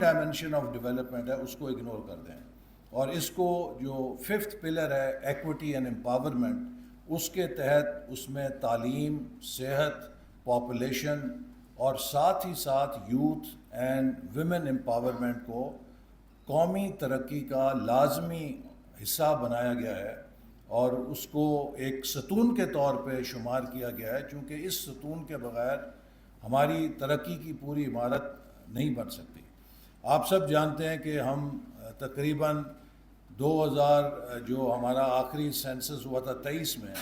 Dimension of development ہے اس کو ignore کر دیں، اور اس کو جو 5th پلر ہے ایکوٹی اینڈ امپاورمنٹ، اس کے تحت اس میں تعلیم، صحت، پاپولیشن اور ساتھ ہی ساتھ یوتھ اینڈ ویمن امپاورمنٹ کو قومی ترقی کا لازمی حصہ بنایا گیا ہے، اور اس کو ایک ستون کے طور پہ شمار کیا گیا ہے، چونکہ اس ستون کے بغیر ہماری ترقی کی پوری عمارت نہیں بن سکتی۔ آپ سب جانتے ہیں کہ ہم تقریباً 2000 جو ہمارا آخری سینسس ہوا تھا 23 میں،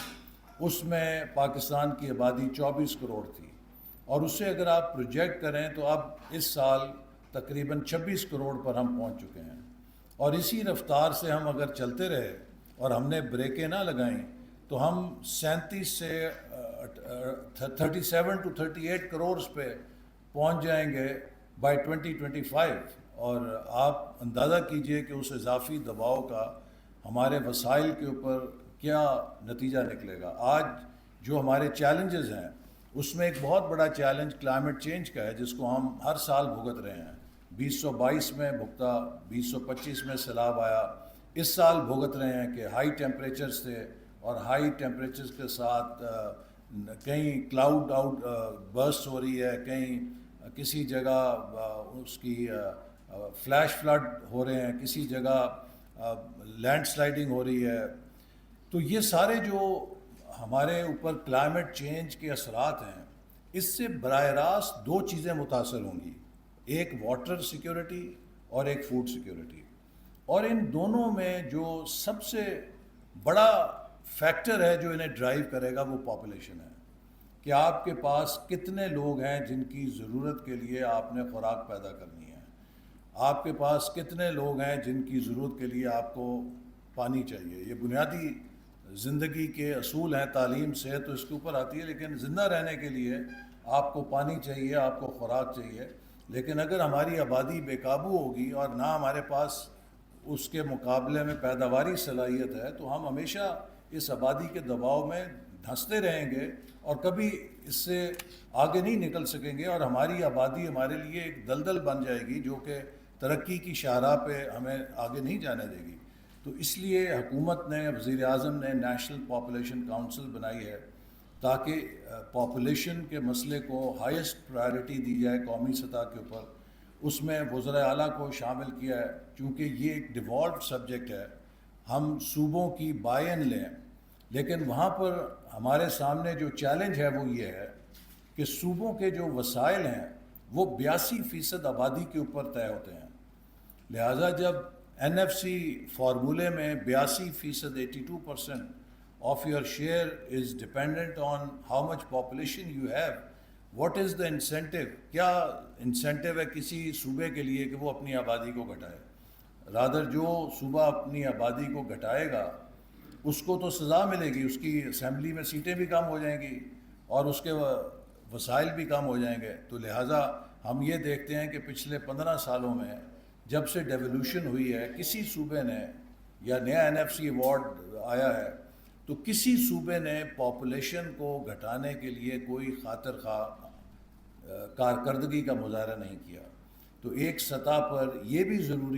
اس میں پاکستان کی آبادی 24 کروڑ تھی، اور اس سے اگر آپ پروجیکٹ کریں تو اب اس سال تقریباً 26 کروڑ پر ہم پہنچ چکے ہیں، اور اسی رفتار سے ہم اگر چلتے رہے اور ہم نے بریکیں نہ لگائیں تو ہم 37 سے 37 to 38 کروڑ پہ پہنچ جائیں گے بائی 2025، اور آپ اندازہ کیجئے کہ اس اضافی دباؤ کا ہمارے وسائل کے اوپر کیا نتیجہ نکلے گا۔ آج جو ہمارے چیلنجز ہیں اس میں ایک بہت بڑا چیلنج کلائمیٹ چینج کا ہے، جس کو ہم ہر سال بھگت رہے ہیں۔ 2022 میں بھگتا، 2025 میں سیلاب آیا، اس سال بھگت رہے ہیں کہ ہائی ٹیمپریچرز تھے، اور ہائی ٹیمپریچرز کے ساتھ کہیں کلاؤڈ آؤٹ برسٹ ہو رہی ہے، کہیں کسی جگہ اس کی فلیش فلڈ ہو رہے ہیں، کسی جگہ لینڈ سلائڈنگ ہو رہی ہے۔ تو یہ سارے جو ہمارے اوپر کلائمیٹ چینج کے اثرات ہیں، اس سے براہ راست دو چیزیں متاثر ہوں گی، ایک واٹر سیکیورٹی اور ایک فوڈ سیکیورٹی، اور ان دونوں میں جو سب سے بڑا فیکٹر ہے جو انہیں ڈرائیو کرے گا وہ پاپولیشن ہے، کہ آپ کے پاس کتنے لوگ ہیں جن کی ضرورت کے لیے آپ نے خوراک پیدا کرنی ہے، آپ کے پاس کتنے لوگ ہیں جن کی ضرورت کے لیے آپ کو پانی چاہیے۔ یہ بنیادی زندگی کے اصول ہیں، تعلیم، صحت تو اس کے اوپر آتی ہے، لیکن زندہ رہنے کے لیے آپ کو پانی چاہیے، آپ کو خوراک چاہیے۔ لیکن اگر ہماری آبادی بے قابو ہوگی اور نہ ہمارے پاس اس کے مقابلے میں پیداواری صلاحیت ہے، تو ہم ہمیشہ اس آبادی کے دباؤ میں دھنستے رہیں گے اور کبھی اس سے آگے نہیں نکل سکیں گے، اور ہماری آبادی ہمارے لیے ایک دلدل بن جائے گی جو کہ ترقی کی شاہراہ پہ ہمیں آگے نہیں جانے دے گی۔ تو اس لیے حکومت نے، وزیر اعظم نے نیشنل پاپولیشن کونسل بنائی ہے تاکہ پاپولیشن کے مسئلے کو ہائیسٹ پرائرٹی دی جائے قومی سطح کے اوپر۔ اس میں وزراء اعلیٰ کو شامل کیا ہے، چونکہ یہ ایک ڈیوالوڈ سبجیکٹ ہے۔ ہم صوبوں کی بائن لیں، لیکن وہاں پر ہمارے سامنے جو چیلنج ہے وہ یہ ہے کہ صوبوں کے جو وسائل ہیں وہ 82% آبادی کے اوپر طے ہوتے ہیں، لہٰذا جب NFC فارمولے میں 82%، 82% of your share is dependent on how much population you have, what is the incentive? کیا انسینٹیو ہے کسی صوبے کے لیے کہ وہ اپنی آبادی کو گھٹائے؟ رادر جو صوبہ اپنی آبادی کو گھٹائے گا اس کو تو سزا ملے گی، اس کی اسمبلی میں سیٹیں بھی کم ہو جائیں گی اور اس کے وسائل بھی کم ہو جائیں گے۔ تو لہٰذا ہم یہ دیکھتے ہیں کہ پچھلے 15 سالوں میں جب سے ڈیولوشن ہوئی ہے، کسی صوبے نے، یا نیا NFC ایوارڈ آیا ہے تو کسی صوبے نے پاپولیشن کو گھٹانے کے لیے کوئی خاطر خواہ کارکردگی کا مظاہرہ نہیں کیا۔ تو ایک سطح پر یہ بھی ضروری